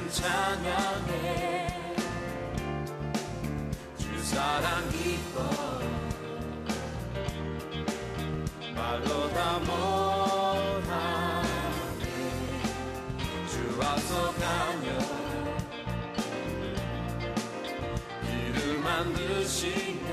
찬양해 주 사랑 기뻐 말로 다 못하네 주 와서 가며 길을 만드시네.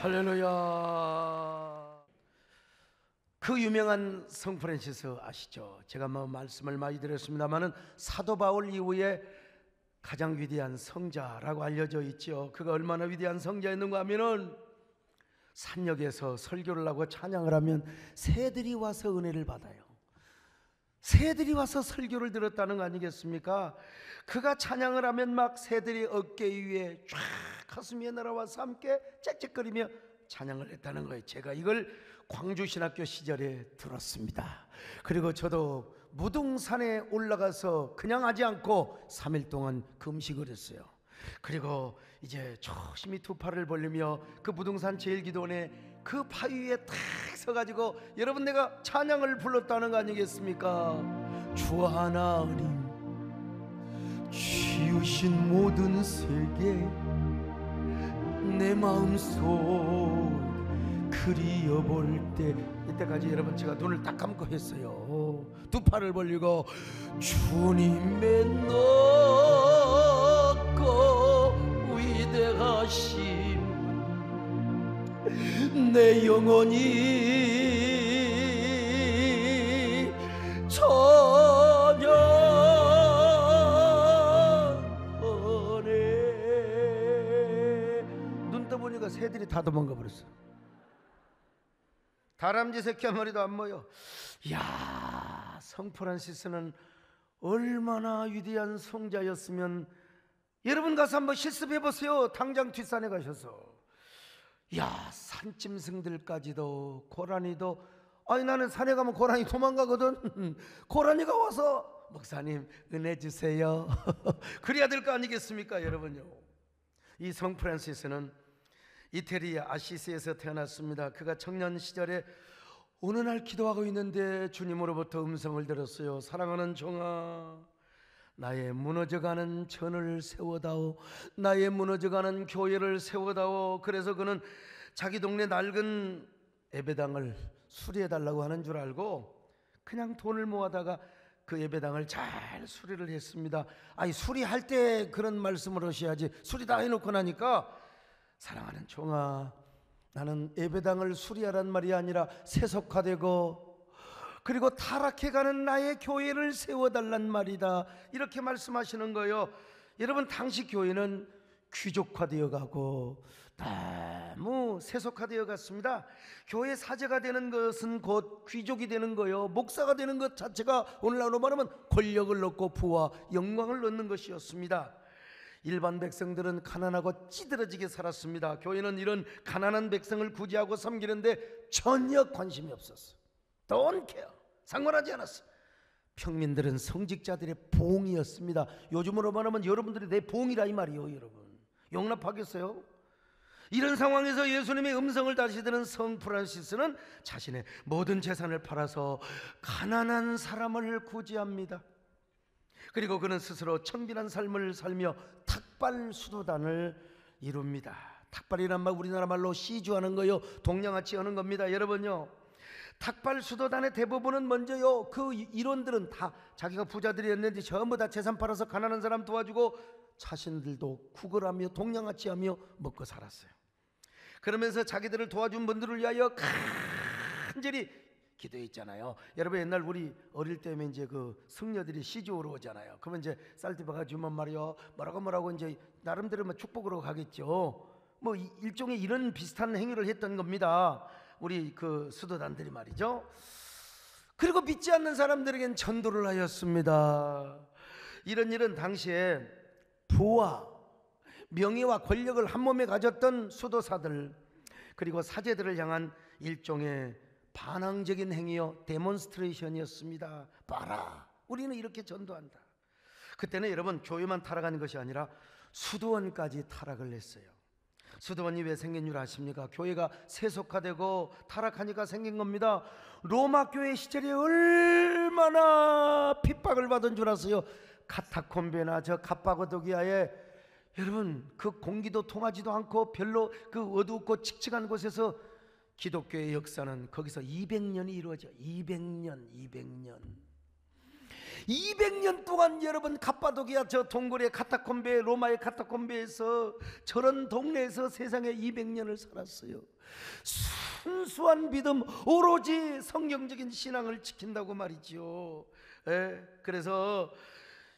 할렐루야. 그 유명한 성 프란시스 아시죠? 제가 말씀을 많이 드렸습니다마는 사도 바울 이후에 가장 위대한 성자라고 알려져 있죠. 그가 얼마나 위대한 성자였는가 하면은 산역에서 설교를 하고 찬양을 하면 새들이 와서 은혜를 받아요. 새들이 와서 설교를 들었다는 거 아니겠습니까? 그가 찬양을 하면 막 새들이 어깨 위에 쫙 가슴 위에 날아와서 함께 짹짹거리며 찬양을 했다는 거예요. 제가 이걸 광주신학교 시절에 들었습니다. 그리고 저도 무등산에 올라가서 그냥 하지 않고 3일 동안 금식을 했어요. 그리고 이제 조심히 두 팔을 벌리며 그 무등산 제일기도원에 그 바위 위에 탁 서가지고 여러분 내가 찬양을 불렀다는 거 아니겠습니까? 주 하나님 지으신 모든 세계 내 마음속 그리워볼 때, 이때까지 여러분 제가 눈을 딱 감고 했어요. 두 팔을 벌리고 주님의 높고 위대하심 내 영혼이 찬양하네. 눈 떠보니까 새들이 다 도망가 버렸어. 다람쥐 새끼 한 마리도 안 모여. 이야, 성 프란시스는 얼마나 위대한 성자였으면. 여러분 가서 한번 실습해 보세요. 당장 뒷산에 가셔서. 야, 산짐승들까지도 고라니도, 아니 나는 산에 가면 고라니 도망가거든. 고라니가 와서 목사님 은혜 주세요. 그래야 될 거 아니겠습니까 여러분요. 이 성 프란시스는 이태리 아시시에서 태어났습니다. 그가 청년 시절에 어느 날 기도하고 있는데 주님으로부터 음성을 들었어요. 사랑하는 종아, 나의 무너져가는 전을 세워다오. 나의 무너져가는 교회를 세워다오. 그래서 그는 자기 동네 낡은 예배당을 수리해달라고 하는 줄 알고 그냥 돈을 모아다가 그 예배당을 잘 수리를 했습니다. 아니 수리할 때 그런 말씀을 하셔야지. 수리 다 해놓고 나니까 사랑하는 종아, 나는 예배당을 수리하란 말이 아니라 세속화되고 그리고 타락해가는 나의 교회를 세워달란 말이다, 이렇게 말씀하시는 거예요. 여러분, 당시 교회는 귀족화되어 가고 너무 세속화되어 갔습니다. 교회 사제가 되는 것은 곧 귀족이 되는 거예요. 목사가 되는 것 자체가 오늘날로 말하면 권력을 얻고 부와 영광을 얻는 것이었습니다. 일반 백성들은 가난하고 찌들어지게 살았습니다. 교회는 이런 가난한 백성을 구제하고 섬기는데 전혀 관심이 없었어. Don't care. 상관하지 않았어. 평민들은 성직자들의 봉이었습니다. 요즘으로 말하면 여러분들이 내 봉이라 이 말이에요. 여러분, 용납하겠어요? 이런 상황에서 예수님의 음성을 다시 들은 성 프란시스는 자신의 모든 재산을 팔아서 가난한 사람을 구제합니다. 그리고 그는 스스로 청빈한 삶을 살며 탁발 수도단을 이룹니다. 탁발이란 말 우리나라 말로 시주하는 거요, 동양아치 하는 겁니다. 여러분요, 탁발 수도단의 대부분은 먼저요, 그 일원들은 다 자기가 부자들이었는데 전부 다 재산 팔아서 가난한 사람 도와주고 자신들도 구걸하며 동양아치하며 먹고 살았어요. 그러면서 자기들을 도와준 분들을 위하여 간절히 기도했잖아요. 여러분, 옛날 우리 어릴 때면 이제 그 승려들이 시주하러 오잖아요. 그러면 이제 쌀티바가 주면 말이요, 뭐라고 이제 나름대로 뭐 축복으로 가겠죠. 뭐 일종의 이런 비슷한 행위를 했던 겁니다, 우리 그 수도단들이 말이죠. 그리고 믿지 않는 사람들에겐 전도를 하였습니다. 이런 일은 당시에 부와 명예와 권력을 한 몸에 가졌던 수도사들 그리고 사제들을 향한 일종의 반항적인 행위요, 데몬스트레이션이었습니다. 봐라, 우리는 이렇게 전도한다. 그때는 여러분, 교회만 타락한 것이 아니라 수도원까지 타락을 했어요. 수도원이 왜 생긴 줄 아십니까? 교회가 세속화되고 타락하니까 생긴 겁니다. 로마 교회 시절에 얼마나 핍박을 받은 줄 아세요? 카타콤베나 저 갑바도기아에 여러분, 그 공기도 통하지도 않고 별로 그 어둡고 칙칙한 곳에서 기독교의 역사는 거기서 200년이 이루어져. 200년 동안 여러분, 갑바도기아 저 동굴의 카타콤베, 로마의 카타콤베에서 저런 동네에서 세상에 200년을 살았어요. 순수한 믿음, 오로지 성경적인 신앙을 지킨다고 말이죠. 그래서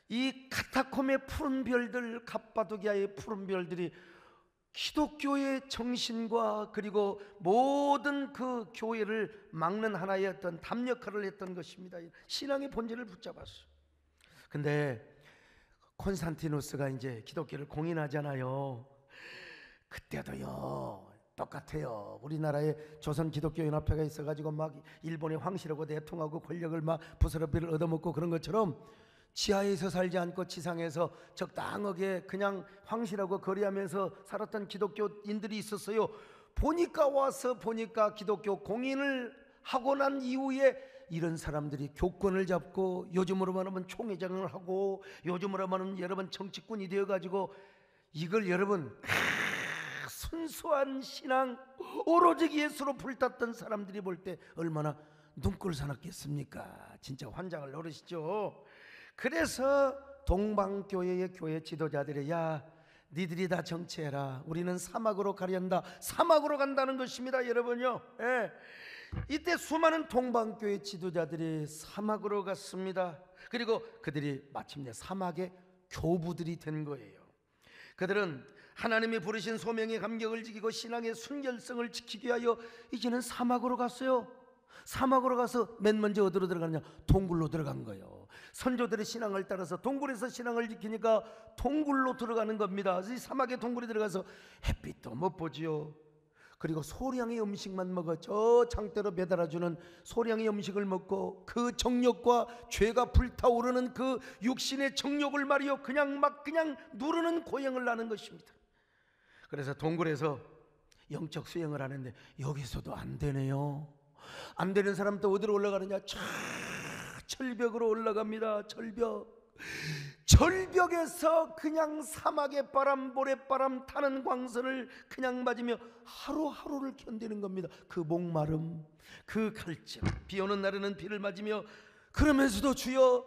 이 카타콤의 푸른 별들, 갑바도기아의 푸른 별들이 기독교의 정신과 그리고 모든 그 교회를 막는 하나의 어떤 담 역할을 했던 것입니다. 신앙의 본질을 붙잡았어요. 근데 콘스탄티누스가 이제 기독교를 공인하잖아요. 그때도요 똑같아요. 우리나라에 조선 기독교연합회가 있어가지고 막 일본의 황실하고 대통하고 권력을 막 부스러기를 얻어먹고 그런 것처럼 지하에서 살지 않고 지상에서 적당하게 그냥 황실하고 거리하면서 살았던 기독교인들이 있었어요. 와서 보니까 기독교 공인을 하고 난 이후에 이런 사람들이 교권을 잡고, 요즘으로 말하면 총회장을 하고, 요즘으로 말하면 여러분 정치꾼이 되어가지고, 이걸 여러분 순수한 신앙, 오로지 예수로 불탔던 사람들이 볼 때 얼마나 눈꼴 사납겠습니까? 진짜 환장을 노리시죠. 그래서 동방교회의 교회 지도자들이, 야, 니들이 다 정치해라, 우리는 사막으로 가련다, 사막으로 간다는 것입니다. 여러분요, 이때 수많은 동방교회 지도자들이 사막으로 갔습니다. 그리고 그들이 마침내 사막의 교부들이 된 거예요. 그들은 하나님이 부르신 소명의 감격을 지키고 신앙의 순결성을 지키기 위하여 이제는 사막으로 갔어요. 사막으로 가서 맨 먼저 어디로 들어가느냐? 동굴로 들어간 거예요. 선조들의 신앙을 따라서 동굴에서 신앙을 지키니까 동굴로 들어가는 겁니다. 이 사막에 동굴에 들어가서 햇빛도 못 보지요. 그리고 소량의 음식만 먹어. 저 장대로 매달아주는 소량의 음식을 먹고 그 정욕과 죄가 불타오르는 그 육신의 정욕을 말이요, 그냥 누르는 고행을 하는 것입니다. 그래서 동굴에서 영적 수행을 하는데 여기서도 안 되네요. 안 되는 사람도 어디로 올라가느냐? 절벽으로 올라갑니다. 절벽에서 그냥 사막의 바람, 모래바람 타는 광선을 그냥 맞으며 하루하루를 견디는 겁니다. 그 목마름, 그 갈증, 비 오는 날에는 비를 맞으며, 그러면서도 주여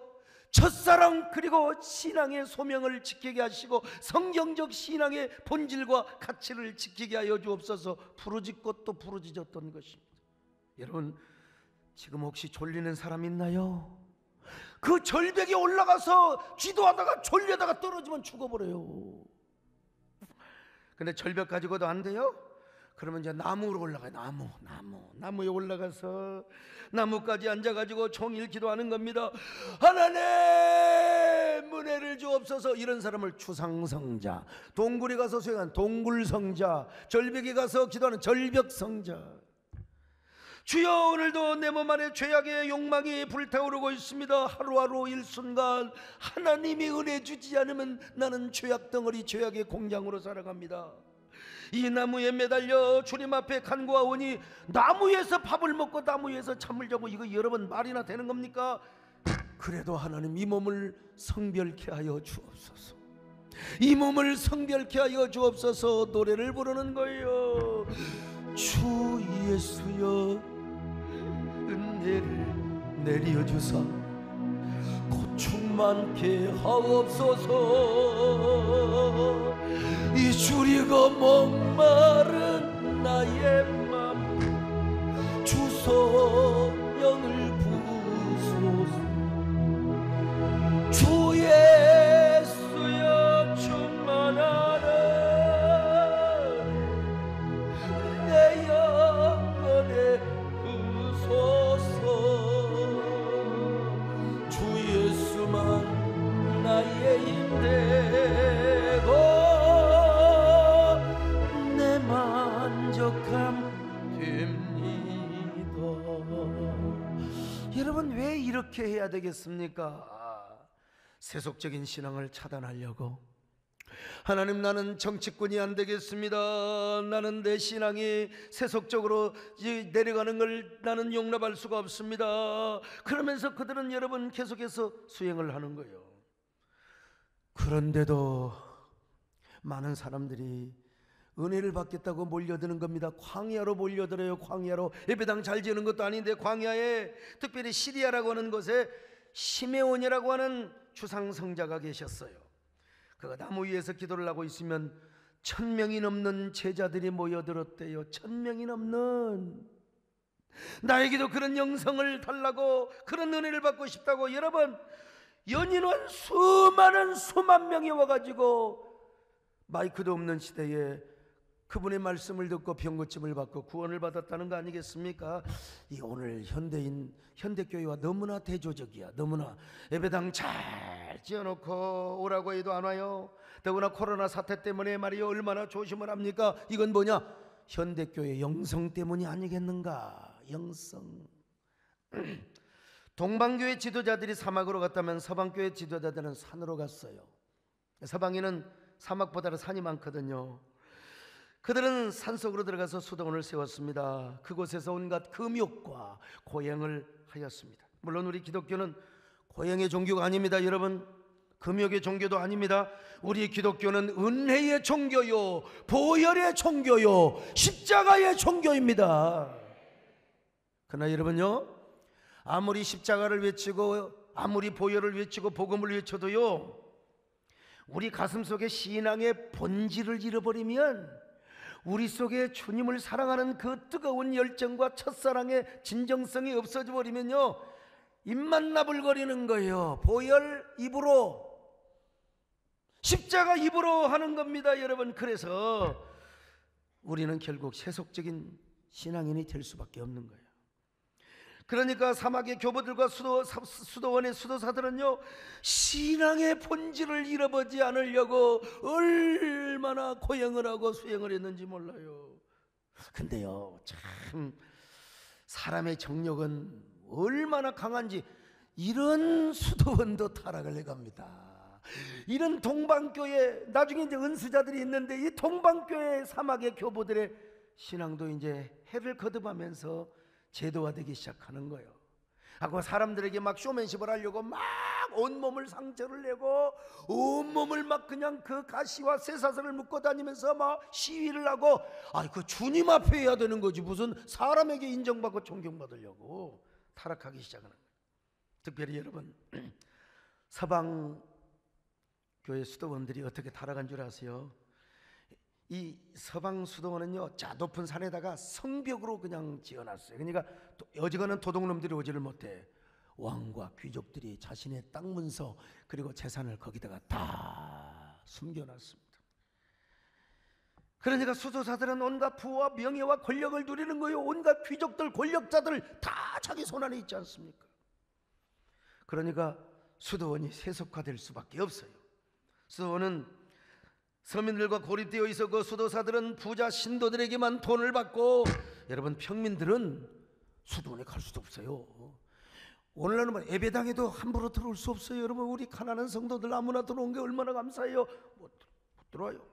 첫사랑 그리고 신앙의 소명을 지키게 하시고 성경적 신앙의 본질과 가치를 지키게 하여 주옵소서. 부르짖고 또 부르짖었던 것입니다. 여러분, 지금 혹시 졸리는 사람 있나요? 그 절벽에 올라가서 기도하다가 졸려다가 떨어지면 죽어버려요. 근데 절벽 가지고도 안 돼요? 그러면 이제 나무로 올라가요. 나무에 올라가서 나무까지 앉아가지고 종일 기도하는 겁니다. 하나님 은혜를 주옵소서. 이런 사람을 추상성자, 동굴에 가서 수행한 동굴성자, 절벽에 가서 기도하는 절벽성자. 주여, 오늘도 내 몸 안에 죄악의 욕망이 불타오르고 있습니다. 하루하루 일순간 하나님이 은혜 주지 않으면 나는 죄악 덩어리, 죄악의 공장으로 살아갑니다. 이 나무에 매달려 주님 앞에 간구하오니 나무에서 밥을 먹고 나무에서 잠을 자고 이거 여러 번 말이나 되는 겁니까? 그래도 하나님 이 몸을 성별케 하여 주옵소서. 이 몸을 성별케 하여 주옵소서. 노래를 부르는 거예요. 주 예수여 은혜를 내려주사 고충 많게 하옵소서. 이 주리고 목마른 나의 맘 주소영을 부소서. 주 예수여 충만하라 내 영혼에 부소서. 주 예수만 나의 힘되고 내 만족함 됩니다. 여러분, 왜 이렇게 해야 되겠습니까? 세속적인 신앙을 차단하려고. 하나님, 나는 정치꾼이 안 되겠습니다. 나는 내 신앙이 세속적으로 내려가는 걸 나는 용납할 수가 없습니다. 그러면서 그들은 여러분 계속해서 수행을 하는 거예요. 그런데도 많은 사람들이 은혜를 받겠다고 몰려드는 겁니다. 광야로 몰려들어요. 광야로. 예배당 잘 지는 것도 아닌데 광야에, 특별히 시리아라고 하는 곳에 시메온이라고 하는 추상성자가 계셨어요. 그가 나무 위에서 기도를 하고 있으면 1000명이 넘는 제자들이 모여들었대요. 1000명이 넘는. 나에게도 그런 영성을 달라고, 그런 은혜를 받고 싶다고. 여러분, 연인원 수만 명이 와가지고 마이크도 없는 시대에 그분의 말씀을 듣고 병고침을 받고 구원을 받았다는 거 아니겠습니까? 이 오늘 현대교회와 너무나 대조적이야. 너무나 예배당 잘 지어놓고 오라고 해도 안 와요. 더구나 코로나 사태 때문에 말이요, 얼마나 조심을 합니까? 이건 뭐냐? 현대교회 영성 때문이 아니겠는가? 영성. 동방교회 지도자들이 사막으로 갔다면 서방교회 지도자들은 산으로 갔어요. 서방에는 사막보다는 산이 많거든요. 그들은 산속으로 들어가서 수도원을 세웠습니다. 그곳에서 온갖 금욕과 고행을 하였습니다. 물론 우리 기독교는 고행의 종교가 아닙니다. 여러분, 금욕의 종교도 아닙니다. 우리 기독교는 은혜의 종교요, 보혈의 종교요, 십자가의 종교입니다. 그러나 여러분요, 아무리 십자가를 외치고 아무리 보혈을 외치고 복음을 외쳐도요, 우리 가슴 속에 신앙의 본질을 잃어버리면, 우리 속에 주님을 사랑하는 그 뜨거운 열정과 첫사랑의 진정성이 없어져 버리면요, 입만 나불거리는 거예요. 보혈 입으로, 십자가 입으로 하는 겁니다, 여러분. 그래서 우리는 결국 세속적인 신앙인이 될 수밖에 없는 거예요. 그러니까 사막의 교보들과 수도원의 수도사들은요, 신앙의 본질을 잃어버리지 않으려고 얼마나 고행을 하고 수행을 했는지 몰라요. 근데요, 참 사람의 정력은 얼마나 강한지, 이런 수도원도 타락을 해갑니다. 이런 동방교회, 나중에 이제 은수자들이 있는데, 이 동방교회 사막의 교보들의 신앙도 이제 해를 거듭하면서 제도화되기 시작하는 거예요. 하고 사람들에게 막 쇼맨십을 하려고 막 온몸을 상처를 내고 온몸을 막 그냥 그 가시와 쇠사슬을 묶고 다니면서 막 시위를 하고, 그 주님 앞에 해야 되는 거지 무슨 사람에게 인정받고 존경받으려고 타락하기 시작하는 거예요. 특별히 여러분, 서방 교회 수도원들이 어떻게 타락한 줄 아세요? 이 서방 수도원은요, 자 높은 산에다가 성벽으로 그냥 지어놨어요. 그러니까 어지간한 도둑놈들이 오지를 못해. 왕과 귀족들이 자신의 땅 문서 그리고 재산을 거기다가 다 숨겨놨습니다. 그러니까 수도사들은 온갖 부와 명예와 권력을 누리는 거예요. 온갖 귀족들, 권력자들 다 자기 손안에 있지 않습니까? 그러니까 수도원이 세속화될 수밖에 없어요. 수도원은 서민들과 고립되어 있어 그 수도사들은 부자 신도들에게만 돈을 받고, 여러분 평민들은 수도원에 갈 수도 없어요. 오늘날은 뭐 예배당에도 함부로 들어올 수 없어요. 여러분 우리 가난한 성도들 아무나 들어온 게 얼마나 감사해요. 못 들어와요.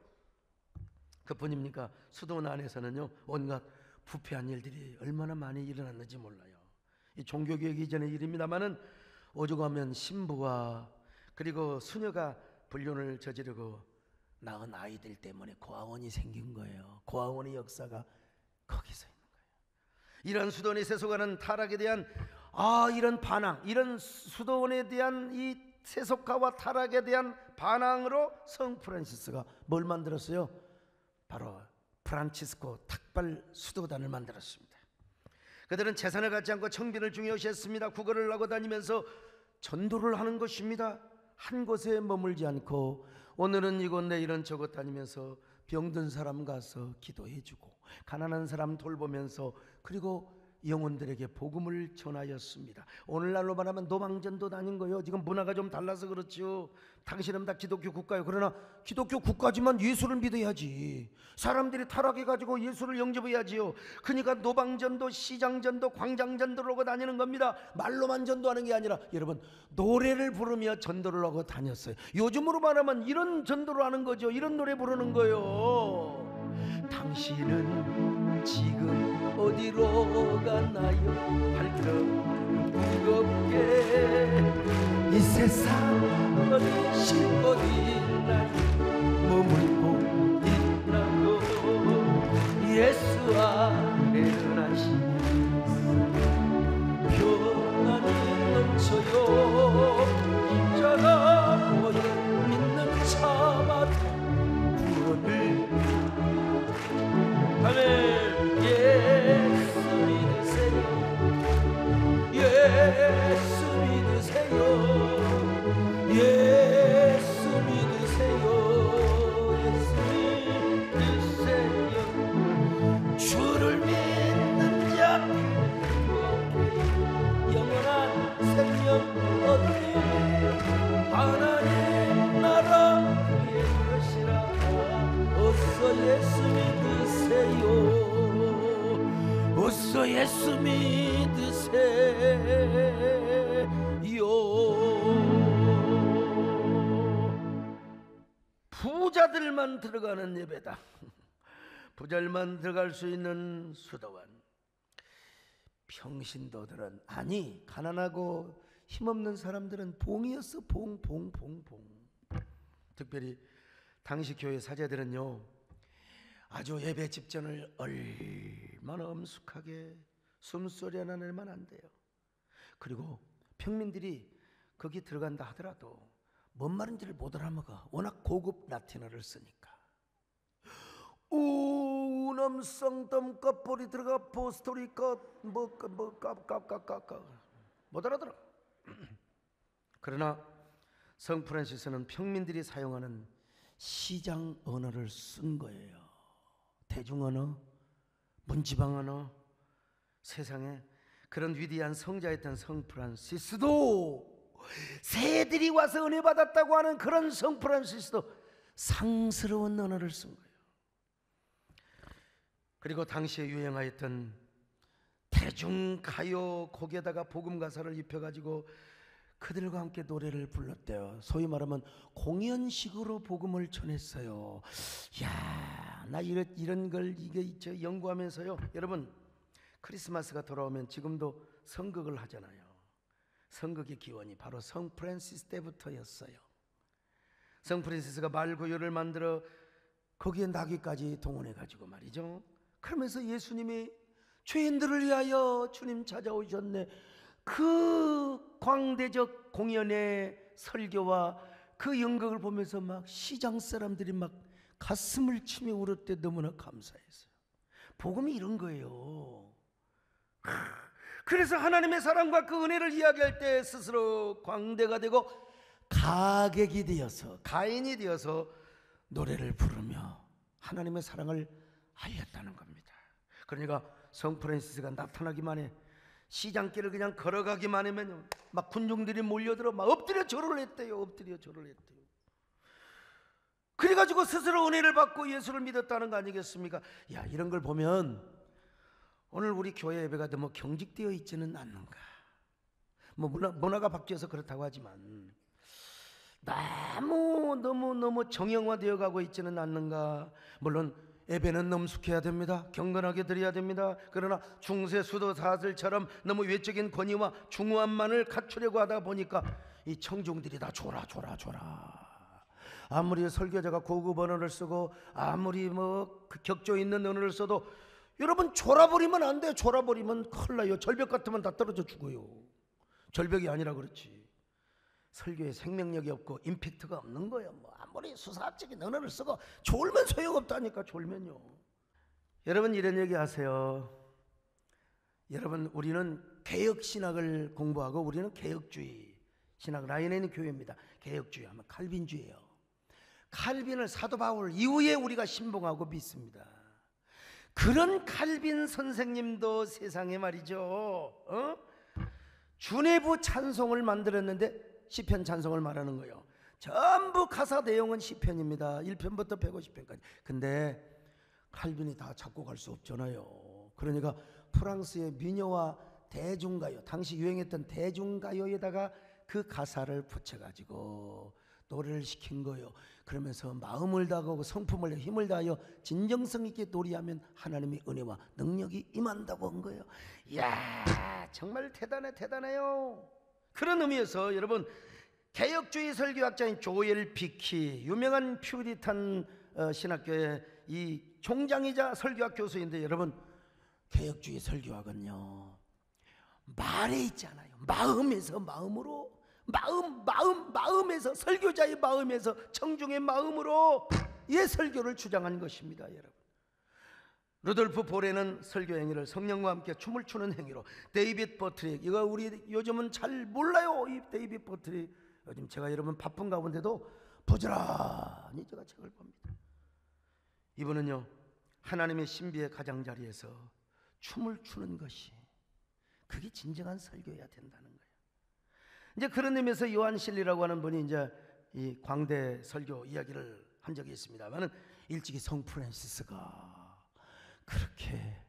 그뿐입니까? 수도원 안에서는요 온갖 부패한 일들이 얼마나 많이 일어났는지 몰라요. 이 종교개혁 이전의 일입니다마는 오죽하면 신부와 그리고 수녀가 불륜을 저지르고 낳은 아이들 때문에 고아원이 생긴 거예요. 고아원의 역사가 거기서 있는 거예요. 이런 수도원의 세속화는 타락에 대한 이런 반항, 이런 수도원에 대한 이 세속화와 타락에 대한 반항으로 성 프란시스가 뭘 만들었어요? 바로 프란치스코 탁발 수도단을 만들었습니다. 그들은 재산을 갖지 않고 청빈을 중요시했습니다. 구걸을 하고 다니면서 전도를 하는 것입니다. 한 곳에 머물지 않고 오늘은 이곳 내일은 저곳 다니면서 병든 사람 가서 기도해주고 가난한 사람 돌보면서 그리고 영혼들에게 복음을 전하였습니다. 오늘날로 말하면 노방전도 다닌 거예요. 지금 문화가 좀 달라서 그렇죠. 당신은 다 기독교 국가예요. 그러나 기독교 국가지만 예수를 믿어야지. 사람들이 타락해가지고 예수를 영접해야지요. 그러니까 노방전도, 시장전도, 광장전도를 하고 다니는 겁니다. 말로만 전도하는 게 아니라 여러분 노래를 부르며 전도를 하고 다녔어요. 요즘으로 말하면 이런 전도를 하는 거죠. 이런 노래 부르는 거예요. 당신은 지금 어디로 가나요? 발걸음 무겁게 이 세상 어디 쉴곳 있나요? 머물고 있나요? 예수 안에는 안심이 평안이 넘쳐요. 십자가 모여 믿는 자마다 구원을 아멘. 예수 믿으세요. 예수 믿으세요. 예수 믿으세요. 예수 믿으세요. 주를 믿는 자 영원한 생명 얻네. 하나님 나라 그의 것이라. 어서 예수 믿으세요. 어서 예수 믿으세요. 부자들만 들어가는 예배당, 부자들만 들어갈 수 있는 수도원. 평신도들은 아니 가난하고 힘없는 사람들은 봉이었어. 봉. 특별히 당시 교회 사제들은요 아주 예배 집전을 얼마나 엄숙하게 숨소리 하나 내면 안 돼요. 그리고 평민들이 거기 들어간다 하더라도 뭔 말인지를 못 알아먹어. 워낙 고급 라틴어를 쓰니까. 우남성덤 껍볼이 들어가 포스토리 못 알아들어. 그러나 성 프란시스는 평민들이 사용하는 시장 언어를 쓴 거예요. 대중 언어, 문지방 언어. 세상에 그런 위대한 성자였던 성 프란시스도 새들이 와서 은혜 받았다고 하는 그런 성 프란시스도 상스러운 언어를 쓴 거예요. 그리고 당시에 유행하였던 대중가요 곡에다가 복음 가사를 입혀가지고 그들과 함께 노래를 불렀대요. 소위 말하면 공연식으로 복음을 전했어요. 야, 나 이런 걸 이게 연구하면서요. 여러분 크리스마스가 돌아오면 지금도 성극을 하잖아요. 성극의 기원이 바로 성 프란시스 때부터였어요. 성 프란시스가 말구유를 만들어 거기에 나귀까지 동원해가지고 말이죠. 그러면서 예수님이 죄인들을 위하여 주님 찾아오셨네. 그 광대적 공연의 설교와 그 연극을 보면서 막 시장 사람들이 막 가슴을 치며 울었대. 너무나 감사했어요. 복음이 이런 거예요. 그래서 하나님의 사랑과 그 은혜를 이야기할 때 스스로 광대가 되고 가객이 되어서, 가인이 되어서 노래를 부르며 하나님의 사랑을 알렸다는 겁니다. 그러니까 성 프란시스가 나타나기만 해, 시장길을 그냥 걸어가기만 하면 막 군중들이 몰려들어 막 엎드려 절을 했대요. 엎드려 절을 했대요. 그래가지고 스스로 은혜를 받고 예수를 믿었다는 거 아니겠습니까? 야, 이런 걸 보면 오늘 우리 교회 예배가 너무 경직되어 있지는 않는가. 뭐 문화가 바뀌어서 그렇다고 하지만 너무 정형화되어 가고 있지는 않는가. 물론 예배는 넘숙해야 됩니다. 경건하게 드려야 됩니다. 그러나 중세 수도사들처럼 너무 외적인 권위와 중후함만을 갖추려고 하다 보니까 이 청중들이 다 줘라. 아무리 설교자가 고급 언어를 쓰고 아무리 그 격조 있는 언어를 써도 여러분 졸아버리면 안 돼요. 졸아버리면 큰일 나요. 절벽 같으면 다 떨어져 죽어요. 절벽이 아니라 그렇지. 설교에 생명력이 없고 임팩트가 없는 거예요. 뭐 아무리 수사학적인 언어를 쓰고 졸면 소용없다니까. 졸면요. 여러분 이런 얘기 하세요. 여러분 우리는 개혁신학을 공부하고 우리는 개혁주의 신학 라인에 있는 교회입니다. 개혁주의 하면 칼빈주의예요. 칼빈을 사도 바울 이후에 우리가 신봉하고 믿습니다. 그런 칼빈 선생님도 세상에 말이죠, 주내부 찬송을 만들었는데 시편 찬송을 말하는 거예요. 전부 가사 내용은 시편입니다. 1편부터 150편까지. 근데 칼빈이 다 작곡할 수 없잖아요. 그러니까 프랑스의 민요와 대중가요, 당시 유행했던 대중가요에다가 그 가사를 붙여가지고 노래를 시킨 거예요. 그러면서 마음을 다하고 성품을 힘을 다하여 진정성 있게 노래하면 하나님의 은혜와 능력이 임한다고 한 거예요. 이야, 정말 대단해요. 그런 의미에서 여러분, 개혁주의 설교학자인 조엘 비키, 유명한 퓨리탄 신학교의 이 총장이자 설교학 교수인데, 여러분 개혁주의 설교학은요 말에 있잖아요. 마음에서 마음으로, 마음에서, 설교자의 마음에서, 청중의 마음으로 이 설교를 주장한 것입니다. 여러분, 루돌프 보레는 설교 행위를 성령과 함께 춤을 추는 행위로, 데이빗 버트릭, 이거 우리 요즘은 잘 몰라요. 이 데이빗 버트릭, 요즘 제가 여러분 바쁜 가운데도 부지런히 제가 책을 봅니다. 이분은요 하나님의 신비의 가장자리에서 춤을 추는 것이, 그게 진정한 설교해야 된다는 거예요. 이제 그런 의미에서 요한 실리라고 하는 분이 이제 이 광대 설교 이야기를 한 적이 있습니다만은, 일찍이 성 프란시스가 그렇게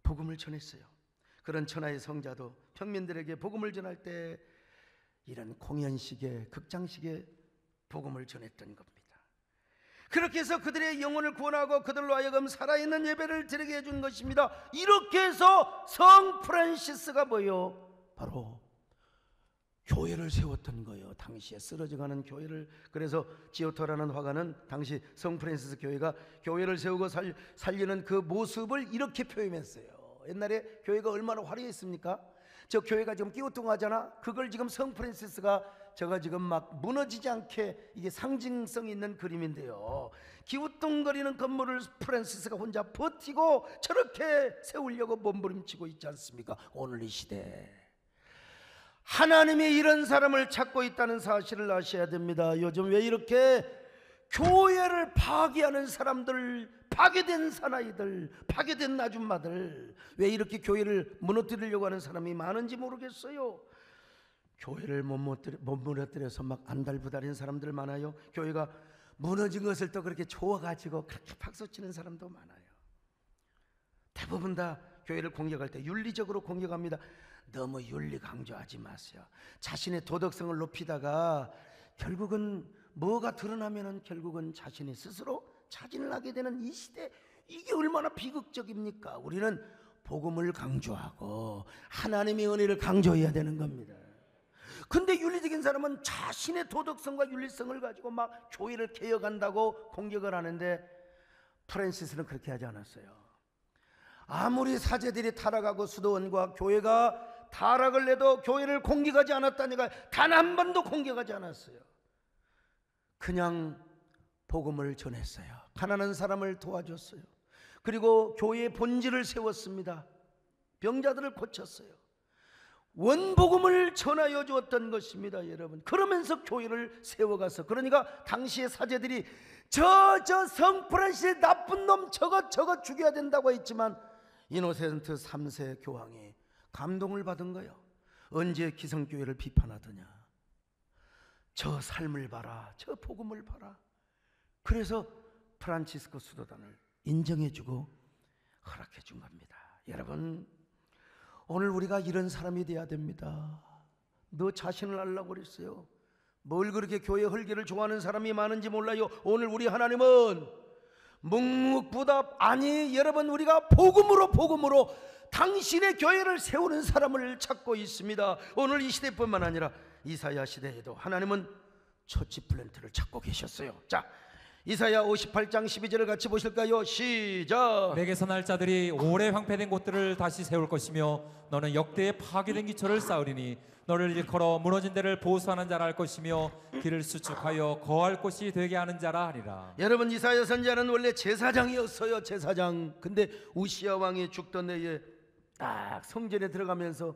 복음을 전했어요. 그런 천하의 성자도 평민들에게 복음을 전할 때 이런 공연식의, 극장식의 복음을 전했던 겁니다. 그렇게 해서 그들의 영혼을 구원하고 그들로 하여금 살아있는 예배를 드리게 해준 것입니다. 이렇게 해서 성 프란시스가 뭐예요? 바로 교회를 세웠던 거예요. 당시에 쓰러져가는 교회를. 그래서 지오토라는 화가는 당시 성 프란시스 교회가 교회를 세우고 살리는 그 모습을 이렇게 표현했어요. 옛날에 교회가 얼마나 화려했습니까? 저 교회가 지금 끼우뚱하잖아. 그걸 지금 성 프란시스가 저가 지금 막 무너지지 않게, 이게 상징성 있는 그림인데요, 기우뚱거리는 건물을 프란시스가 혼자 버티고 저렇게 세우려고 몸부림치고 있지 않습니까? 오늘 이 시대 하나님이 이런 사람을 찾고 있다는 사실을 아셔야 됩니다. 요즘 왜 이렇게 교회를 파괴하는 사람들, 파괴된 사나이들, 파괴된 아줌마들, 왜 이렇게 교회를 무너뜨리려고 하는 사람이 많은지 모르겠어요. 교회를 못 무너뜨려서 막 안달부달인 사람들 많아요. 교회가 무너진 것을 또 그렇게 좋아가지고 그렇게 박수치는 사람도 많아요. 대부분 다 교회를 공격할 때 윤리적으로 공격합니다. 너무 윤리 강조하지 마세요. 자신의 도덕성을 높이다가 결국은 뭐가 드러나면은 결국은 자신이 스스로 자진을 하게 되는 이 시대, 이게 얼마나 비극적입니까? 우리는 복음을 강조하고 하나님의 은혜를 강조해야 되는 겁니다. 근데 윤리적인 사람은 자신의 도덕성과 윤리성을 가지고 막 교회를 개혁한다고 공격을 하는데, 프란시스는 그렇게 하지 않았어요. 아무리 사제들이 타락하고 수도원과 교회가 타락을 내도 교회를 공격하지 않았다니까. 단 한 번도 공격하지 않았어요. 그냥 복음을 전했어요. 가난한 사람을 도와줬어요. 그리고 교회의 본질을 세웠습니다. 병자들을 고쳤어요. 원복음을 전하여 주었던 것입니다, 여러분. 그러면서 교회를 세워가서, 그러니까 당시의 사제들이 저 성프란시스의 나쁜 놈 저거 죽여야 된다고 했지만 이노센트 3세 교황이 감동을 받은 거예요. 언제 기성교회를 비판하더냐. 저 삶을 봐라, 저 복음을 봐라. 그래서 프란치스코 수도단을 인정해주고 허락해준 겁니다. 여러분, 오늘 우리가 이런 사람이 돼야 됩니다. 너 자신을 알라고 그랬어요. 뭘 그렇게 교회 헐기를 좋아하는 사람이 많은지 몰라요. 오늘 우리 하나님은 묵묵부답, 아니 여러분, 우리가 복음으로 당신의 교회를 세우는 사람을 찾고 있습니다. 오늘 이 시대뿐만 아니라 이사야 시대에도 하나님은 초치 플랜트를 찾고 계셨어요. 자, 이사야 58장 12절을 같이 보실까요? 시작. 내게서 날 자들이 오래 황폐된 곳들을 다시 세울 것이며 너는 역대의 파괴된 기초를 쌓으리니 너를 일컬어 무너진 데를 보수하는 자라 할 것이며 길을 수축하여 거할 곳이 되게 하는 자라 하리라. 여러분, 이사야 선지자는 원래 제사장이었어요. 제사장. 근데 우시야 왕이 죽던 해에 딱 성전에 들어가면서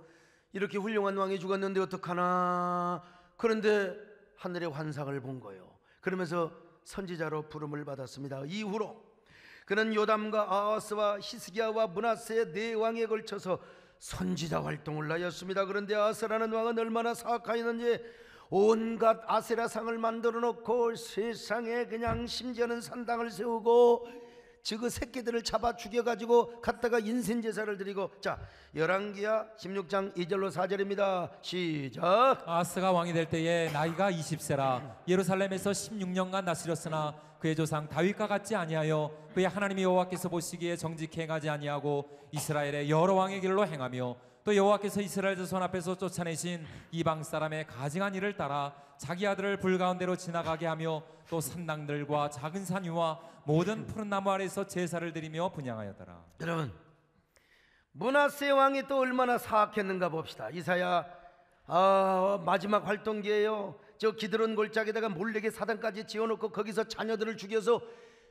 이렇게 훌륭한 왕이 죽었는데 어떡하나. 그런데 하늘의 환상을 본 거예요. 그러면서 선지자로 부름을 받았습니다. 이후로 그는 요담과 아하스와 히스기야와 므낫세의 네 왕에 걸쳐서 선지자 활동을 하였습니다. 그런데 아하스라는 왕은 얼마나 사악하였는지 온갖 아세라상을 만들어 놓고 세상에 그냥 심지어는 산당을 세우고 그 새끼들을 잡아 죽여가지고 갖다가 인신제사를 드리고. 자, 열왕기하 16장 2절로 4절입니다. 시작. 아하스가 왕이 될 때에 나이가 20세라 예루살렘에서 16년간 다스렸으나 그의 조상 다윗과 같지 아니하여 그의 하나님 여호와께서 보시기에 정직히 행하지 아니하고 이스라엘의 여러 왕의 길로 행하며 또 여호와께서 이스라엘 자손 앞에서 쫓아내신 이방 사람의 가증한 일을 따라 자기 아들을 불 가운데로 지나가게 하며 또 산당들과 작은 산 위와 모든 푸른 나무 아래에서 제사를 드리며 분향하였더라. 여러분, 므낫세 왕이 또 얼마나 사악했는가 봅시다. 이사야 마지막 활동기예요. 저 기드론 골짜기에다가 몰래게 사당까지 지어놓고 거기서 자녀들을 죽여서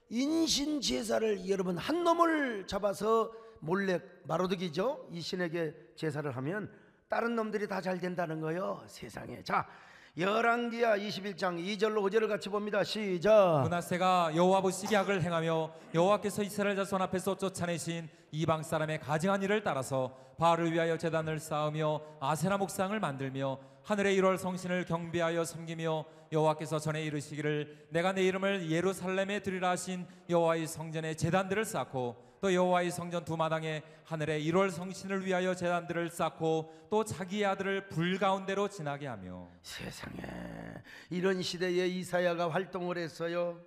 인신 제사를, 여러분, 한 놈을 잡아서 몰래 마로득이죠. 이 신에게 제사를 하면 다른 놈들이 다 잘 된다는 거예요, 세상에. 자, 열왕기하 21장 2절로 5절을 같이 봅니다. 시작. 므낫세가 여호와 보시기 악을 행하며 여호와께서 이스라엘 자손 앞에서 쫓아내신 이방 사람의 가증한 일을 따라서 바알을 위하여 제단을 쌓으며 아세라 목상을 만들며 하늘의 1월 성신을 경배하여 섬기며 여호와께서 전에 이르시기를 내가 내 이름을 예루살렘에 드리라 하신 여호와의 성전에 제단들을 쌓고 또 여호와의 성전 두 마당에 하늘의 1월 성신을 위하여 제단들을 쌓고 또 자기의 아들을 불 가운데로 지나게 하며. 세상에, 이런 시대에 이사야가 활동을 했어요.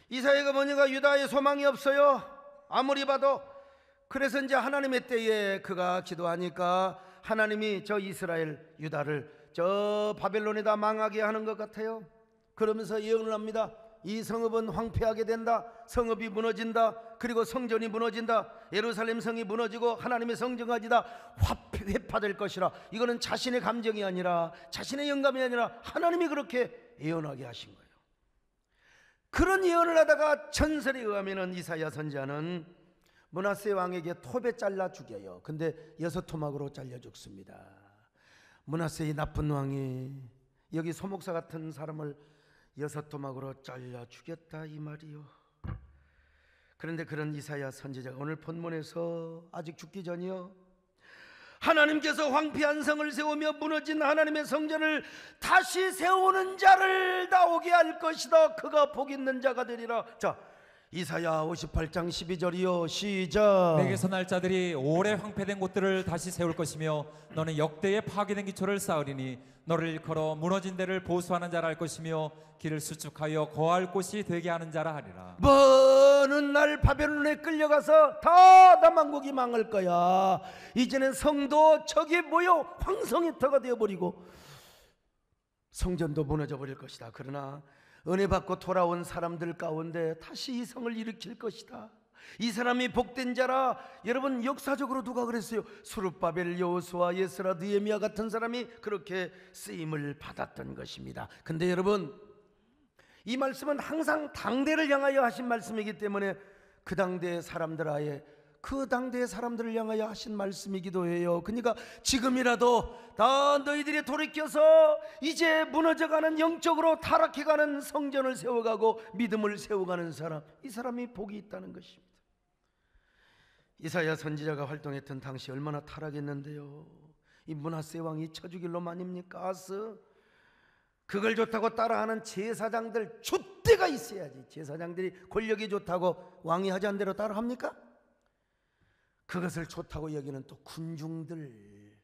이사야가 뭐냐가 유다의 소망이 없어요, 아무리 봐도. 그래서 이제 하나님의 때에 그가 기도하니까 하나님이 저 이스라엘 유다를 저 바벨론에다 망하게 하는 것 같아요. 그러면서 예언을 합니다. 이 성읍은 황폐하게 된다. 성읍이 무너진다. 그리고 성전이 무너진다. 예루살렘 성이 무너지고 하나님의 성전까지다 회파될 것이라. 이거는 자신의 감정이 아니라, 자신의 영감이 아니라 하나님이 그렇게 예언하게 하신 거예요. 그런 예언을 하다가 전설에 의하면 이사야 선지자는 므낫세 왕에게 톱에 잘라 죽여요. 근데 6토막으로 잘려 죽습니다. 므낫세의 나쁜 왕이 여기 소목사 같은 사람을 6토막으로 잘라 죽였다 이 말이요. 그런데 그런 이사야 선지자가 오늘 본문에서 아직 죽기 전이요, 하나님께서 황폐한 성을 세우며 무너진 하나님의 성전을 다시 세우는 자를 나오게 할 것이다. 그가 복 있는 자가 되리라. 자, 이사야 58장 12절이요. 시작. 내게서 날 자들이 오래 황폐된 곳들을 다시 세울 것이며 너는 역대의 파괴된 기초를 쌓으리니 너를 일컬어 무너진 데를 보수하는 자라 할 것이며 길을 수축하여 거할 곳이 되게 하는 자라 하리라. 먼 날 바벨론에 끌려가서 다 남왕국이 망할 거야. 이제는 성도 저기 모여 황성애터가 되어버리고 성전도 무너져 버릴 것이다. 그러나 은혜 받고 돌아온 사람들 가운데 다시 이 성을 일으킬 것이다. 이 사람이 복된 자라. 여러분, 역사적으로 누가 그랬어요? 스룹바벨, 여호수아, 예스라, 느헤미야 같은 사람이 그렇게 쓰임을 받았던 것입니다. 근데 여러분, 이 말씀은 항상 당대를 향하여 하신 말씀이기 때문에 그 당대의 사람들을 향하여 하신 말씀이기도 해요. 그러니까 지금이라도 다 너희들이 돌이켜서 이제 무너져가는, 영적으로 타락해가는 성전을 세워가고 믿음을 세워가는 사람, 이 사람이 복이 있다는 것입니다. 이사야 선지자가 활동했던 당시 얼마나 타락했는데요. 이 므낫세 왕이 쳐죽일놈 아닙니까? 아스. 그걸 좋다고 따라하는 제사장들, 줏대가 있어야지. 제사장들이 권력이 좋다고 왕이 하자는 대로 따라합니까? 그것을 좋다고 여기는 또 군중들,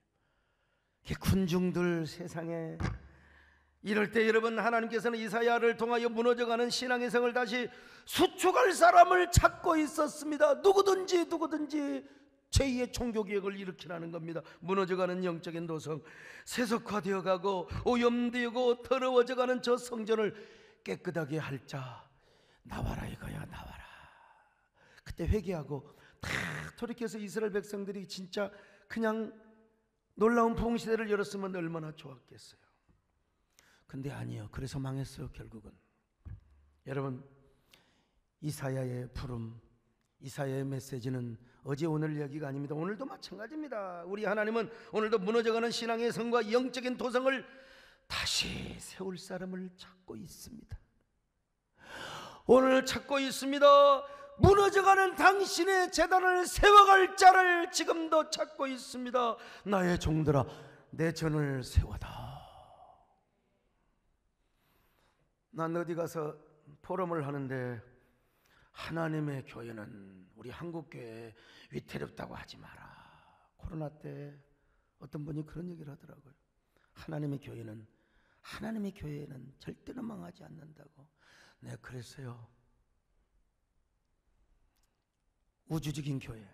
세상에. 이럴 때 여러분, 하나님께서는 이사야를 통하여 무너져가는 신앙의 성을 다시 수축할 사람을 찾고 있었습니다. 누구든지 제2의 종교개혁을 일으키라는 겁니다. 무너져가는 영적인 도성, 세속화되어 가고 오염되고 더러워져가는 저 성전을 깨끗하게 할 자 나와라, 이거야. 나와라. 그때 회개하고 다 돌이켜서 이스라엘 백성들이 진짜 그냥 놀라운 부흥시대를 열었으면 얼마나 좋았겠어요. 근데 아니요. 그래서 망했어요, 결국은. 여러분, 이사야의 부름, 이사야의 메시지는 어제 오늘 얘기가 아닙니다. 오늘도 마찬가지입니다. 우리 하나님은 오늘도 무너져가는 신앙의 성과 영적인 도성을 다시 세울 사람을 찾고 있습니다. 오늘 찾고 있습니다. 무너져가는 당신의 제단을 세워갈 자를 지금도 찾고 있습니다. 나의 종들아, 내 전을 세워다. 난 어디 가서 포럼을 하는데 하나님의 교회는, 우리 한국교회 위태롭다고 하지 마라. 코로나 때 어떤 분이 그런 얘기를 하더라고요. 하나님의 교회는 절대로 망하지 않는다고. 네, 그랬어요. 우주적인 교회,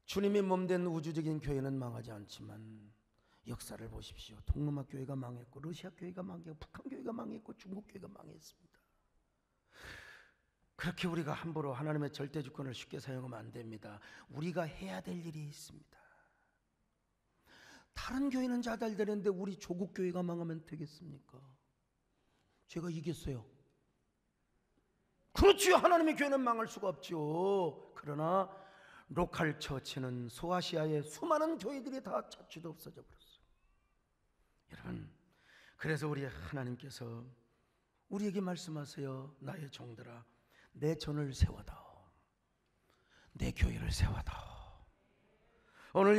주님의 몸된 우주적인 교회는 망하지 않지만 역사를 보십시오. 동로마 교회가 망했고, 러시아 교회가 망했고, 북한 교회가 망했고, 중국 교회가 망했습니다. 그렇게 우리가 함부로 하나님의 절대 주권을 쉽게 사용하면 안 됩니다. 우리가 해야 될 일이 있습니다. 다른 교회는 잘 되는데 우리 조국 교회가 망하면 되겠습니까? 제가 이겼어요. 그렇지요. 하나님의 교회는 망할 수가 없죠. 그러나 로컬 처치는 소아시아의 수많은 교회들이 다 자취도 없어져 버렸어요. 여러분, 그래서 우리 하나님께서 우리에게 말씀하세요. 나의 종들아, 내 전을 세워다오. 내 교회를 세워다오. 오늘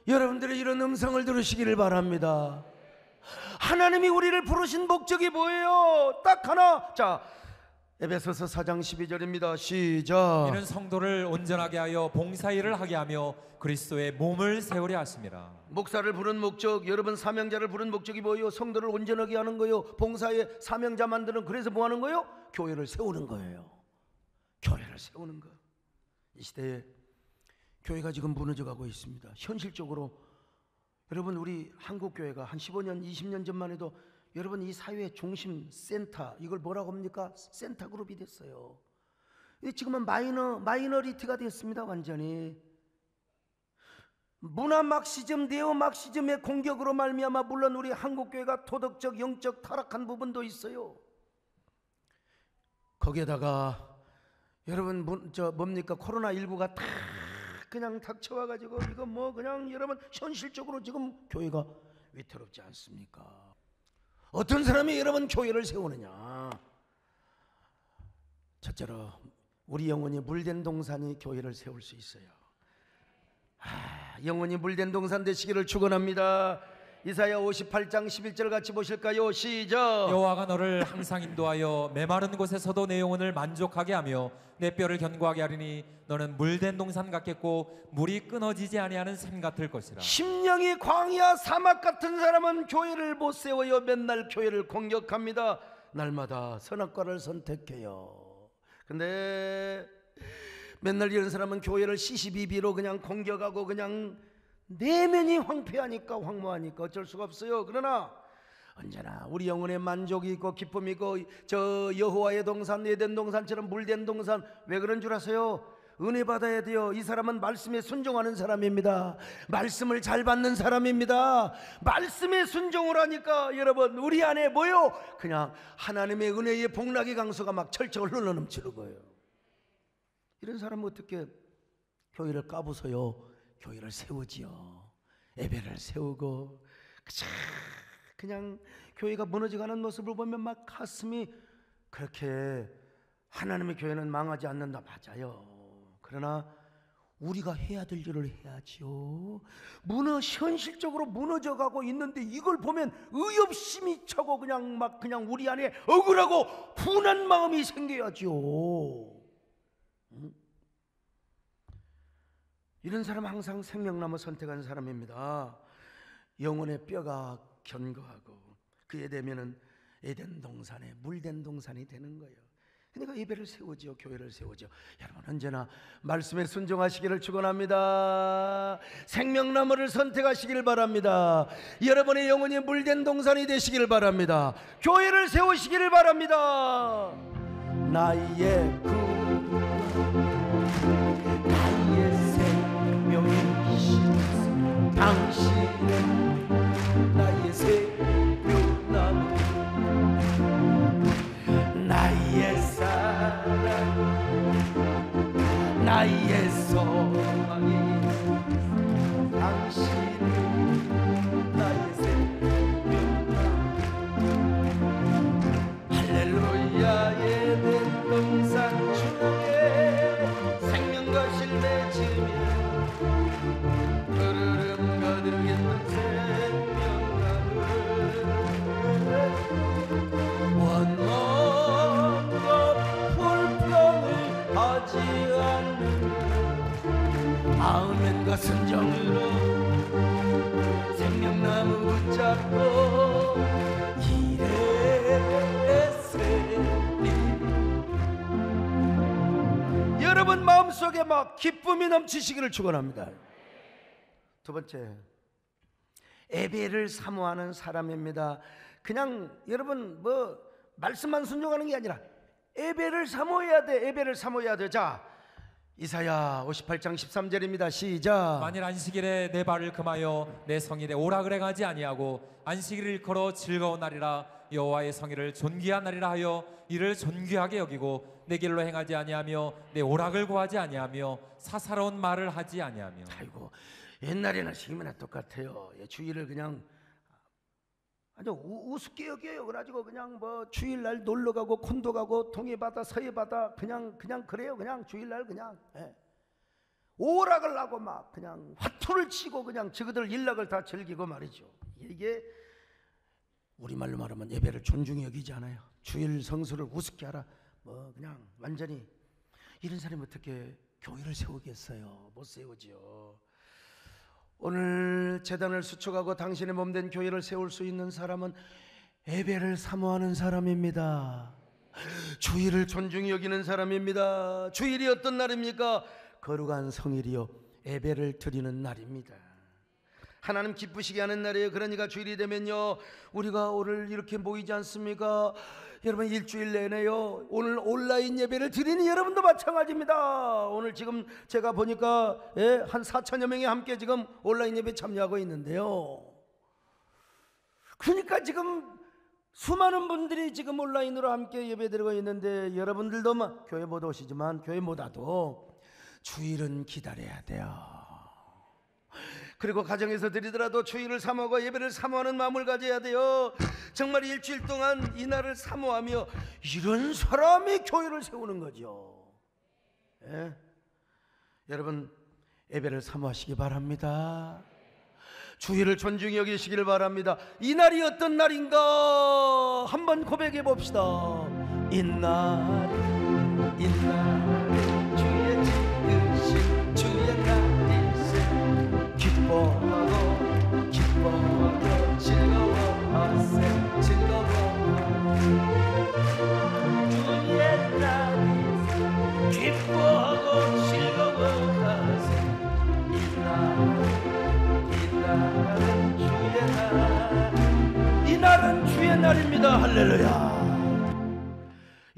여러분들의 이런 음성을 들으시기를 바랍니다. 하나님이 우리를 부르신 목적이 뭐예요? 딱 하나. 자, 에베소서 4장 12절입니다. 시작. 이는 성도를 온전하게 하여 봉사일을 하게 하며 그리스도의 몸을 세우려 하심이라. 목사를 부른 목적, 여러분 사명자를 부른 목적이 뭐예요? 성도를 온전하게 하는 거예요. 봉사의 사명자 만드는, 그래서 뭐 하는 거예요? 교회를 세우는 거예요. 교회를 세우는 거. 이 시대에 교회가 지금 무너져가고 있습니다. 현실적으로 여러분, 우리 한국교회가 한 15년 20년 전만 해도 여러분 이 사회의 중심 센터, 이걸 뭐라고 합니까? 센터 그룹이 됐어요. 지금은 마이너리티가 됐습니다. 완전히 문화 막시즘, 네오 막시즘의 공격으로 말미암아 물론 우리 한국교회가 도덕적, 영적 타락한 부분도 있어요. 거기에다가 여러분 뭡니까? 코로나19가 다 그냥 닥쳐와가지고 이거 뭐 그냥 여러분 현실적으로 지금 교회가 위태롭지 않습니까? 어떤 사람이 여러분 교회를 세우느냐? 첫째로 우리 영혼이 물된 동산이 교회를 세울 수 있어요. 영혼이 물된 동산 되시기를 축원합니다. 이사야 58장 11절 같이 보실까요? 시작. 여호와가 너를 항상 인도하여 메마른 곳에서도 내 영혼을 만족하게 하며 내 뼈를 견고하게 하리니 너는 물된 동산 같겠고 물이 끊어지지 아니하는 샘 같을 것이라. 심령이 광야 사막 같은 사람은 교회를 못 세워요. 맨날 교회를 공격합니다. 날마다 선악과를 선택해요. 근데 맨날 이런 사람은 교회를 CCBB로 그냥 공격하고 그냥 내면이 황폐하니까 황무하니까 어쩔 수가 없어요. 그러나 언제나 우리 영혼에 만족이 있고 기쁨이 있고, 저 여호와의 동산, 에덴 동산처럼 물된 동산, 왜 그런 줄 아세요? 은혜 받아야 돼요. 이 사람은 말씀에 순종하는 사람입니다. 말씀을 잘 받는 사람입니다. 말씀에 순종을 하니까 여러분, 우리 안에 뭐요? 그냥 하나님의 은혜의 복락의 강수가 막 철철 흘러넘치는 거예요. 이런 사람은 어떻게 교회를 까부서요? 교회를 세우지요. 예배를 세우고 그냥 교회가 무너져가는 모습을 보면 막 가슴이, 그렇게 하나님의 교회는 망하지 않는다, 맞아요. 그러나 우리가 해야 될 일을 해야지요. 현실적으로 무너져가고 있는데 이걸 보면 의협심이 차고 그냥 우리 안에 억울하고 분한 마음이 생겨야지요. 이런 사람 항상 생명나무 선택한 사람입니다. 영혼의 뼈가 견고하고 그에 되면은 에덴 동산에 물된 동산이 되는 거예요. 그러니까 예배를 세우죠. 교회를 세우죠. 여러분, 언제나 말씀에 순종하시기를 축원합니다. 생명나무를 선택하시길 바랍니다. 여러분의 영혼이 물된 동산이 되시기를 바랍니다. 교회를 세우시기를 바랍니다. 나의 생명이신 당신은 나의 생명나무, 나의 사랑, 나의 소망이, 당신은 나의 생명나무. 할렐루야. 에덴 동산 중에 생명과 실내 지며 푸르름 가득했던 생명나무, 원망과 불평을 하지 않는 아멘과 순종으로 생명나무 붙잡고 일했으니, 여러분 마음속에 막 기쁨이 넘치시기를 축원합니다. 두 번째, 예배를 사모하는 사람입니다. 그냥 여러분 말씀만 순종하는 게 아니라 예배를 사모해야 돼. 예배를 사모해야 돼. 자, 이사야 58장 13절입니다. 시작. 만일 안식일에 내 발을 금하여 내 성일에 오락을 행하지 아니하고 안식일을 일컬어 즐거운 날이라 여호와의 성일을 존귀한 날이라 하여 이를 존귀하게 여기고 내 길로 행하지 아니하며 내 오락을 구하지 아니하며 사사로운 말을 하지 아니하며. 아이고, 옛날에는 지금이나 똑같아요. 주일을 그냥 아주 우습게 여겨요. 그래가지고 그냥 주일날 놀러 가고 콘도 가고 동해바다 서해바다 그냥 그래요. 그냥 주일날 그냥 오락을 하고 막 그냥 화투를 치고 그냥 저그들 일락을 다 즐기고 말이죠. 이게 우리말로 말하면 예배를 존중히 여기지 않아요. 주일 성수를 우습게 하라. 그냥 완전히. 이런 사람이 어떻게 교회를 세우겠어요? 못 세우지요. 오늘 제단을 수축하고 당신의 몸된 교회를 세울 수 있는 사람은 예배를 사모하는 사람입니다. 주일을 존중히 여기는 사람입니다. 주일이 어떤 날입니까? 거룩한 성일이요, 예배를 드리는 날입니다. 하나님 기쁘시게 하는 날이에요. 그러니까 주일이 되면요, 우리가 오늘 이렇게 모이지 않습니까? 여러분, 일주일 내내요, 오늘 온라인 예배를 드리는 여러분도 마찬가지입니다. 오늘 지금 제가 보니까 한 4천여 명이 함께 지금 온라인 예배 참여하고 있는데요. 그러니까 지금 수많은 분들이 지금 온라인으로 함께 예배 드리고 있는데, 여러분들도 교회 못 오시지만 교회 못 와도 주일은 기다려야 돼요. 그리고 가정에서 드리더라도 주일을 사모하고 예배를 사모하는 마음을 가져야 돼요. 정말 일주일 동안 이 날을 사모하며, 이런 사람이 교회를 세우는 거죠. 여러분, 예배를 사모하시기 바랍니다. 주일을 존중히 여기시기를 바랍니다. 이 날이 어떤 날인가 한번 고백해 봅시다. 이날 주의 지으신 주의 날이세, 기뻐하고 즐거워하세, 주의 날이세, 기뻐하고 즐거워하세. 이 날은 주의 날, 이 날은 아멘입니다. 할렐루야.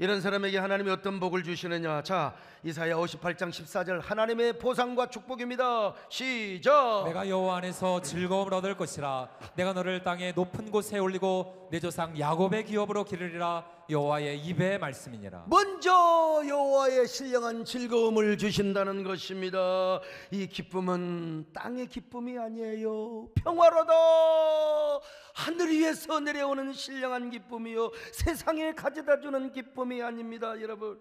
이런 사람에게 하나님이 어떤 복을 주시느냐? 자, 이사야 58장 14절 하나님의 보상과 축복입니다. 시작. 내가 여호와 안에서 즐거움을 얻을 것이라. 내가 너를 땅의 높은 곳에 올리고 내 조상 야곱의 기업으로 기르리라. 여호와의 입의 말씀이니라. 먼저 여호와의 신령한 즐거움을 주신다는 것입니다. 이 기쁨은 땅의 기쁨이 아니에요. 평화로다. 하늘 위에서 내려오는 신령한 기쁨이요, 세상에 가져다주는 기쁨이 아닙니다. 여러분,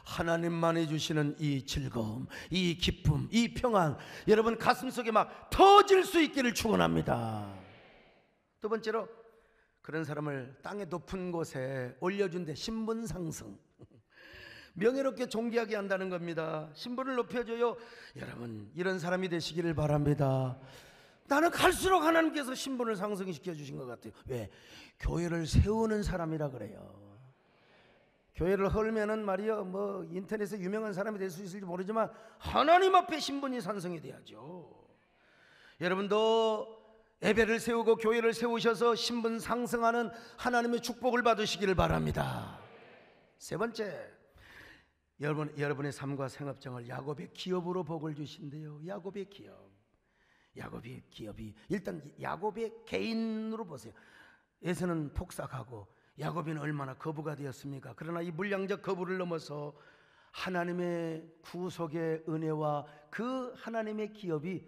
하나님만이 주시는 이 즐거움, 이 기쁨, 이 평안, 여러분 가슴속에 막 터질 수 있기를 축원합니다. 두 번째로, 그런 사람을 땅의 높은 곳에 올려준대. 신분 상승. 명예롭게 존귀하게 한다는 겁니다. 신분을 높여줘요. 여러분, 이런 사람이 되시기를 바랍니다. 나는 갈수록 하나님께서 신분을 상승시켜 주신 것 같아요. 왜? 교회를 세우는 사람이라 그래요. 교회를 헐면은 말이요, 뭐 인터넷에 유명한 사람이 될 수 있을지 모르지만 하나님 앞에 신분이 상승이 돼야죠. 여러분도 예배를 세우고 교회를 세우셔서 신분 상승하는 하나님의 축복을 받으시기를 바랍니다. 세 번째, 여러분의 삶과 생업장을 야곱의 기업으로 복을 주신대요. 야곱의 기업. 야곱의 기업이, 일단 야곱의 개인으로 보세요. 에서는 폭삭하고 야곱이는 얼마나 거부가 되었습니까? 그러나 이 물량적 거부를 넘어서 하나님의 구속의 은혜와 그 하나님의 기업이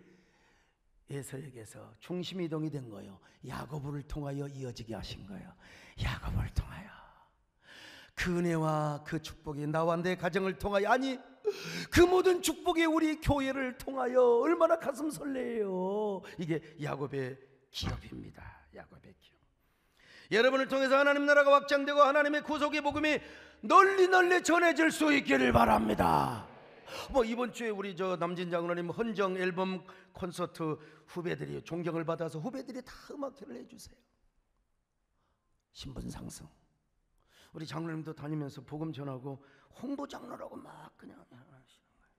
에서에게서 중심 이동이 된 거예요. 야곱을 통하여 이어지게 하신 거예요. 야곱을 통하여 그 은혜와 그 축복이 나와 내 가정을 통하여, 아니 그 모든 축복이 우리 교회를 통하여 얼마나 가슴 설레요. 이게 야곱의 기업입니다. 야곱의 기업. 여러분을 통해서 하나님 나라가 확장되고 하나님의 구속의 복음이 널리 전해질 수 있기를 바랍니다. 뭐 이번 주에 우리 저 남진 장로님 헌정 앨범 콘서트 후배들이 존경을 받아서 후배들이 다 음악회를 해주세요. 신분 상승. 우리 장로님도 다니면서 복음 전하고 홍보 장로라고 막 그냥 하시는 거예요.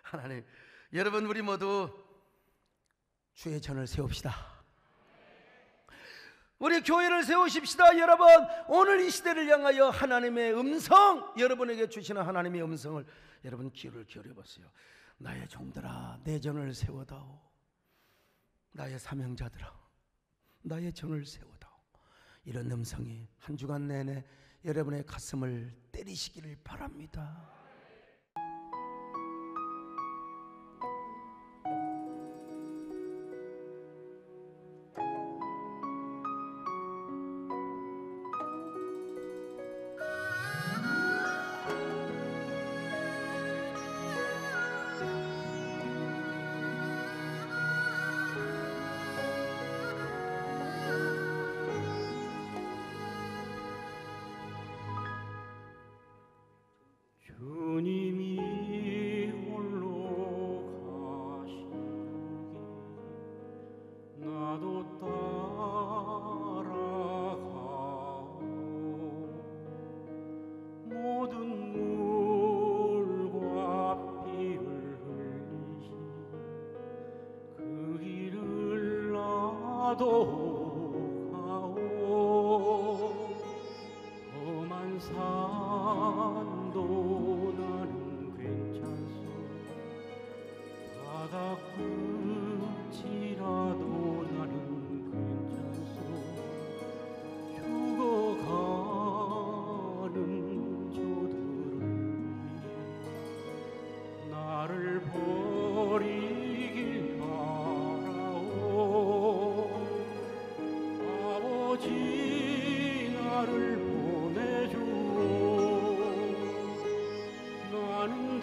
하나님, 여러분 우리 모두 주의 전을 세웁시다. 우리 교회를 세우십시다. 여러분, 오늘 이 시대를 향하여 하나님의 음성, 여러분에게 주시는 하나님의 음성을 여러분 귀를 기울여보세요. 나의 종들아, 내 전을 세워다오. 나의 사명자들아, 나의 전을 세워다오. 이런 음성이 한 주간 내내 여러분의 가슴을 때리시기를 바랍니다. 주님이 홀로 가시니 나도 따라가오. 모든 물과 피를 흘리시 그 길을 나도 가오. 험한 산도 바다 끝이라도 나는 괜찮소. 죽어가는 저들을 위해 나를 버리길 바라오. 아버지 나를 보내주오. 나는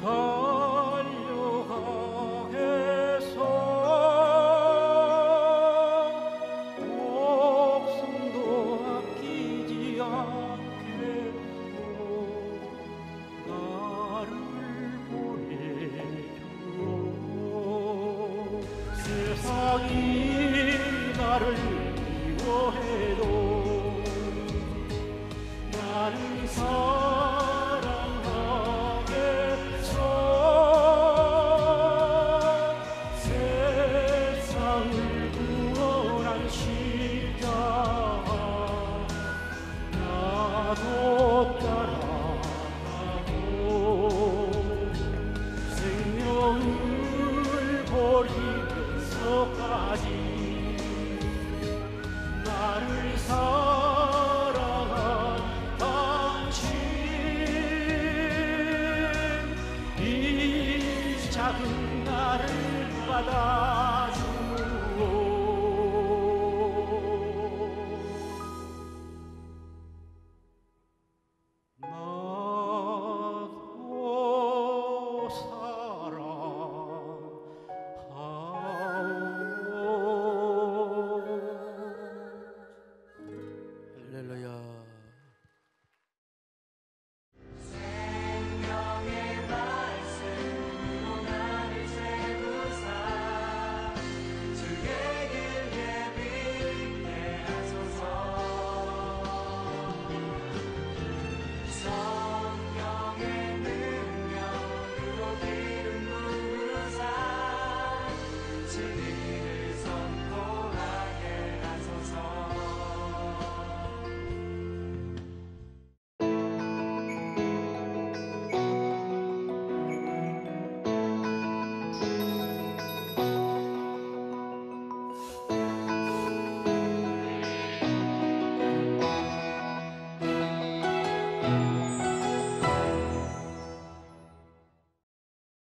세상이 나를 미워해도 나는 사랑하겠어. 세상을 구원한 십자가 버리면서까지 나를 사랑한 당신 이 작은 나를 받아